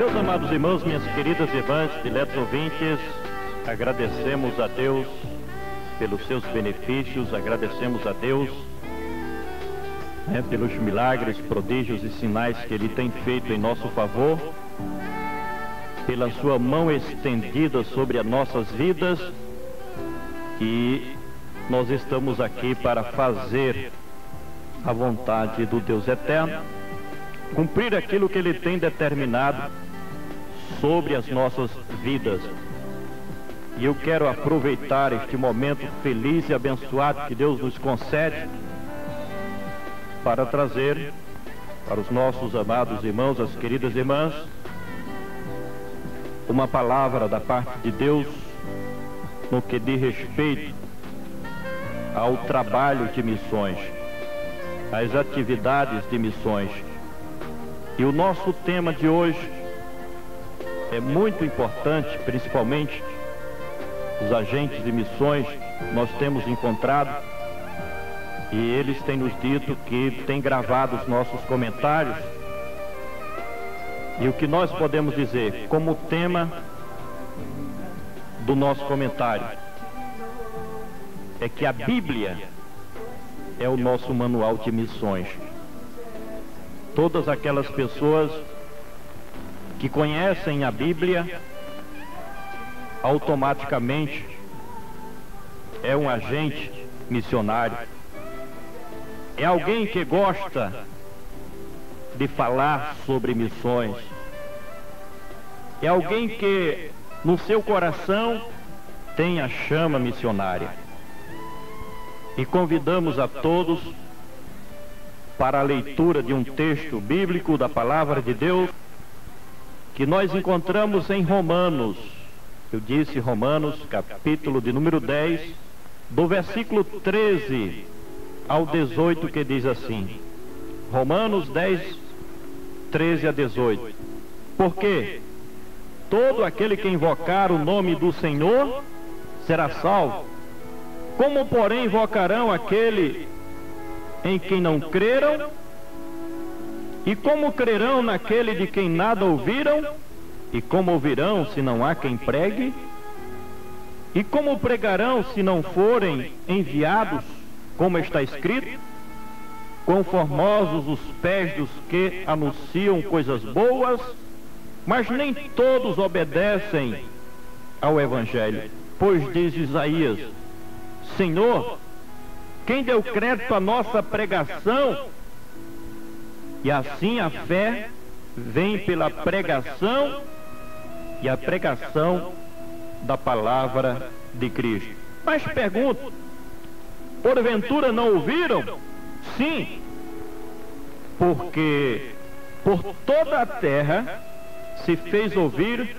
Meus amados irmãos, minhas queridas irmãs, diletos ouvintes, agradecemos a Deus pelos seus benefícios, agradecemos a Deus pelos milagres, prodígios e sinais que Ele tem feito em nosso favor, pela sua mão estendida sobre as nossas vidas, e nós estamos aqui para fazer a vontade do Deus eterno, cumprir aquilo que Ele tem determinado sobre as nossas vidas. E eu quero aproveitar este momento feliz e abençoado que Deus nos concede para trazer para os nossos amados irmãos, as queridas irmãs, uma palavra da parte de Deus no que diz respeito ao trabalho de missões, às atividades de missões. E o nosso tema de hoje é muito importante, principalmente os agentes de missões. Nós temos encontrado e eles têm nos dito que têm gravado os nossos comentários. E o que nós podemos dizer como tema do nosso comentário é que a Bíblia é o nosso manual de missões. Todas aquelas pessoas que conhecem a Bíblia automaticamente é um agente missionário. É alguém que gosta de falar sobre missões. É alguém que no seu coração tem a chama missionária. E convidamos a todos para a leitura de um texto bíblico da Palavra de Deus que nós encontramos em Romanos. Eu disse Romanos, capítulo de número 10, do versículo 13 ao 18, que diz assim: Romanos 10, 13 a 18. Porque todo aquele que invocar o nome do Senhor será salvo. Como, porém, invocarão aquele em quem não creram? E como crerão naquele de quem nada ouviram? E como ouvirão se não há quem pregue? E como pregarão se não forem enviados? Como está escrito: quão formosos os pés dos que anunciam coisas boas, mas nem todos obedecem ao Evangelho. Pois diz Isaías: Senhor, quem deu crédito à nossa pregação? E assim a fé vem pela pregação, e a pregação da palavra de Cristo. Mas pergunto: porventura não ouviram? Sim, porque por toda a terra se fez ouvir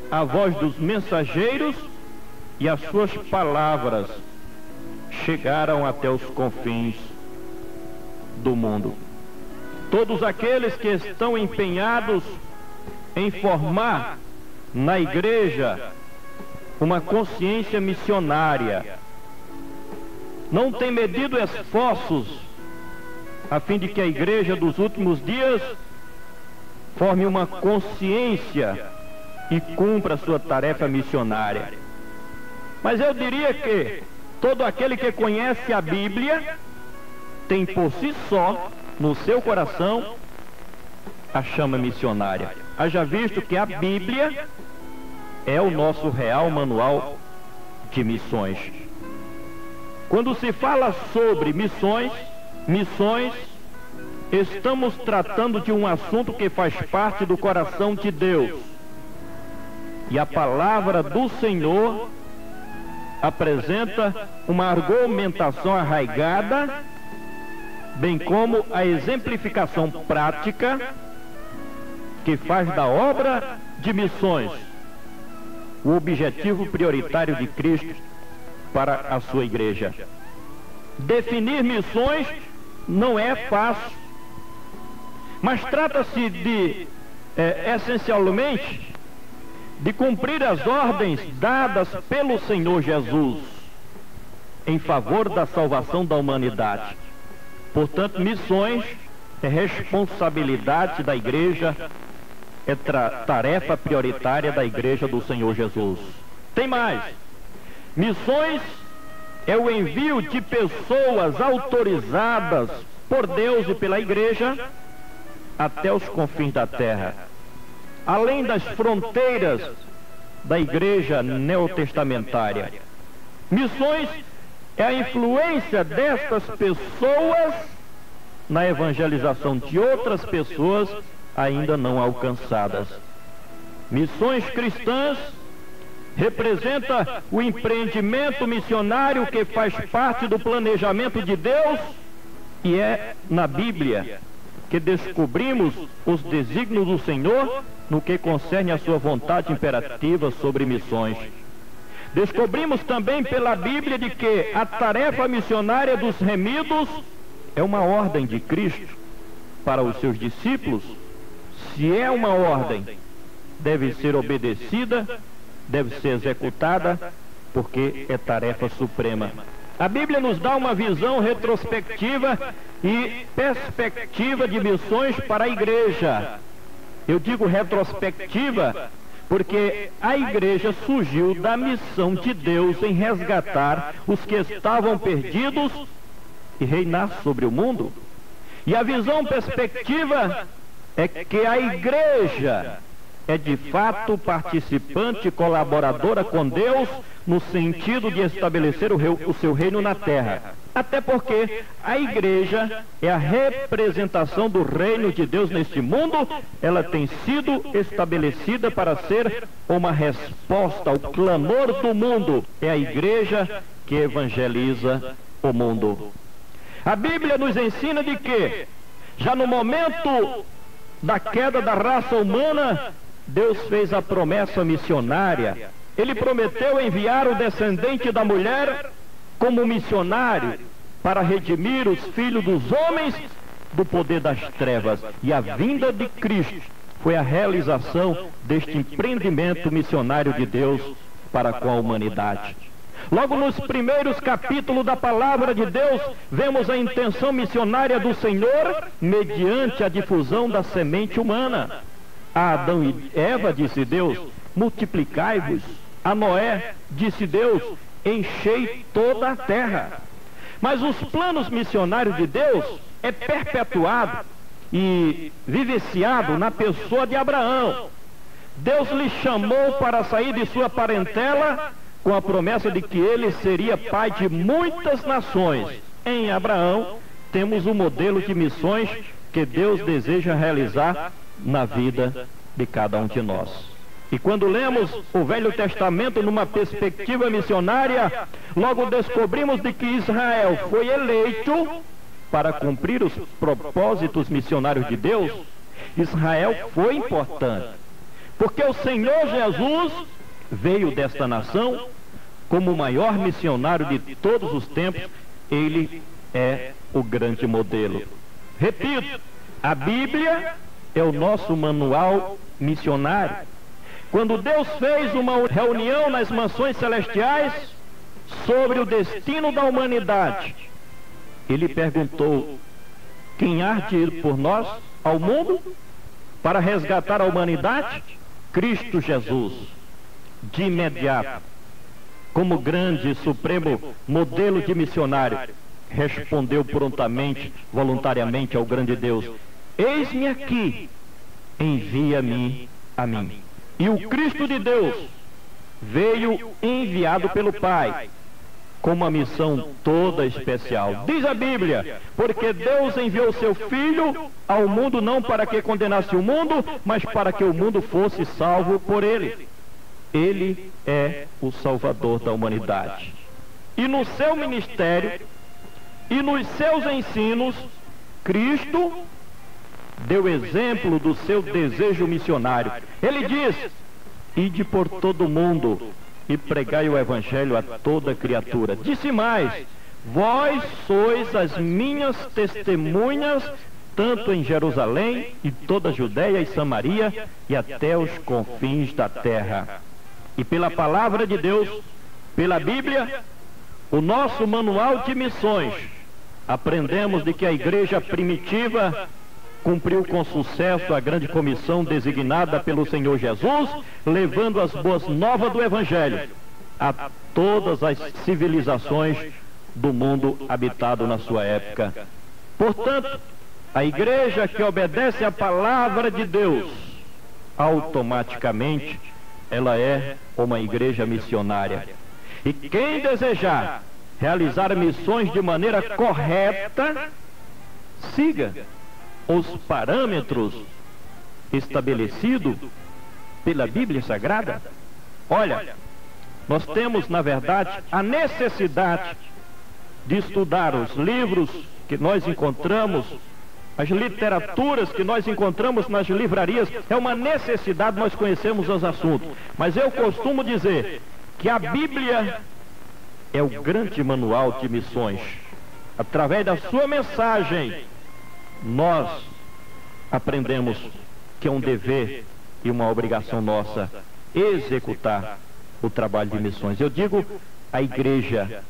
a voz dos mensageiros, e as suas palavras chegaram até os confins do mundo. Todos aqueles que estão empenhados em formar na igreja uma consciência missionária não têm medido esforços a fim de que a igreja dos últimos dias forme uma consciência e cumpra a sua tarefa missionária. Mas eu diria que todo aquele que conhece a Bíblia tem por si só no seu coração a chama missionária. Haja visto que a Bíblia é o nosso real manual de missões. Quando se fala sobre missões, estamos tratando de um assunto que faz parte do coração de Deus. E a palavra do Senhor apresenta uma argumentação arraigada, bem como a exemplificação prática que faz da obra de missões o objetivo prioritário de Cristo para a sua igreja. Definir missões não é fácil, mas trata-se de, essencialmente, de cumprir as ordens dadas pelo Senhor Jesus em favor da salvação da humanidade. Portanto, missões é responsabilidade da igreja é tarefa prioritária da Igreja do Senhor Jesus. Tem mais. Missões é o envio de pessoas autorizadas por Deus e pela Igreja até os confins da terra, além das fronteiras da Igreja neotestamentária. Missões é a influência destas pessoas na evangelização de outras pessoas ainda não alcançadas. Missões cristãs representa o empreendimento missionário que faz parte do planejamento de Deus, e é na Bíblia que descobrimos os desígnios do Senhor no que concerne a sua vontade imperativa sobre missões. Descobrimos também pela Bíblia de que a tarefa missionária dos remidos é uma ordem de Cristo para os seus discípulos. Se é uma ordem, deve ser obedecida, deve ser executada, porque é tarefa suprema. A Bíblia nos dá uma visão retrospectiva e perspectiva de missões para a igreja. Eu digo retrospectiva porque a igreja surgiu da missão de Deus em resgatar os que estavam perdidos e reinar sobre o mundo. E a visão perspectiva é que a igreja é de fato participante e colaboradora com Deus no sentido de estabelecer o seu reino na terra. Até porque a igreja é a representação do reino de Deus neste mundo. Ela tem sido estabelecida para ser uma resposta ao clamor do mundo. É a igreja que evangeliza o mundo. A Bíblia nos ensina de que, já no momento da queda da raça humana, Deus fez a promessa missionária. Ele prometeu enviar o descendente da mulher como missionário para redimir os filhos dos homens do poder das trevas. E a vinda de Cristo foi a realização deste empreendimento missionário de Deus para com a humanidade. Logo nos primeiros capítulos da palavra de Deus, vemos a intenção missionária do Senhor mediante a difusão da semente humana. A Adão e Eva, disse Deus, multiplicai-vos. A Noé, disse Deus, enchei toda a terra. Mas os planos missionários de Deus é perpetuado e vivenciado na pessoa de Abraão. Deus lhe chamou para sair de sua parentela com a promessa de que ele seria pai de muitas nações. Em Abraão temos um modelo de missões que Deus deseja realizar na vida de cada um de nós. E quando lemos o Velho Testamento numa perspectiva missionária, logo descobrimos de que Israel foi eleito para cumprir os propósitos missionários de Deus. Israel foi importante, porque o Senhor Jesus veio desta nação como o maior missionário de todos os tempos. Ele é o grande modelo. Repito, a Bíblia é o nosso manual missionário. Quando Deus fez uma reunião nas mansões celestiais sobre o destino da humanidade, Ele perguntou: quem há de ir por nós ao mundo para resgatar a humanidade? Cristo Jesus. De imediato, como grande e supremo modelo de missionário, respondeu prontamente, voluntariamente ao grande Deus: eis-me aqui, envia-me a mim. E o Cristo de Deus veio enviado pelo Pai com uma missão toda especial. Diz a Bíblia: porque Deus enviou seu Filho ao mundo não para que condenasse o mundo, mas para que o mundo fosse salvo por ele. Ele é o Salvador da humanidade. E no seu ministério e nos seus ensinos, Cristo deu exemplo do seu desejo missionário. Ele diz: ide por todo o mundo e pregai o evangelho a toda criatura. Disse mais: vós sois as minhas testemunhas, tanto em Jerusalém e toda a Judeia e Samaria e até os confins da terra. E pela palavra de Deus, pela Bíblia, o nosso manual de missões, aprendemos de que a igreja primitiva cumpriu com sucesso a grande comissão designada pelo Senhor Jesus, levando as boas novas do Evangelho a todas as civilizações do mundo habitado na sua época. Portanto, a igreja que obedece à palavra de Deus, automaticamente, ela é uma igreja missionária. E quem desejar realizar missões de maneira correta, siga os parâmetros estabelecidos pela Bíblia Sagrada. Olha, nós temos, na verdade, a necessidade de estudar os livros que nós encontramos, as literaturas que nós encontramos nas livrarias. É uma necessidade, nós conhecemos os assuntos. Mas eu costumo dizer que a Bíblia é o grande manual de missões. Através da sua mensagem, nós aprendemos que é um dever e uma obrigação nossa executar o trabalho de missões. Eu digo a igreja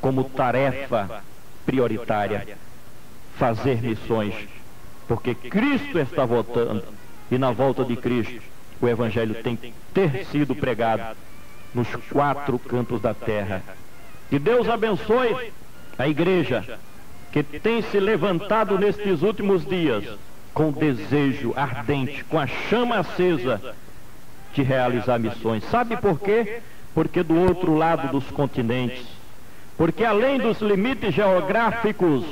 como tarefa prioritária, fazer missões, porque Cristo está voltando, e na volta de Cristo o Evangelho tem que ter sido pregado nos 4 cantos da terra. Que Deus abençoe a igreja que tem se levantado nestes últimos dias com desejo ardente, com a chama acesa de realizar missões. Sabe por quê? Porque do outro lado dos continentes, porque além dos limites geográficos,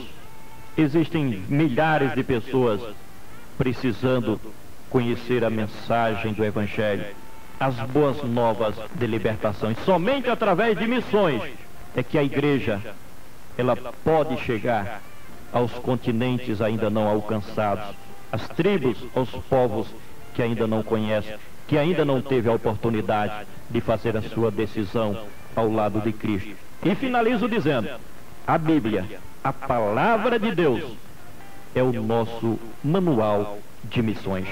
existem milhares de pessoas precisando conhecer a mensagem do Evangelho, as boas novas de libertação. E somente através de missões é que a igreja ela pode chegar aos continentes ainda não alcançados, às tribos, aos povos que ainda não conhecem, que ainda não teve a oportunidade de fazer a sua decisão ao lado de Cristo. E finalizo dizendo, a Bíblia, a palavra de Deus, é o nosso manual de missões.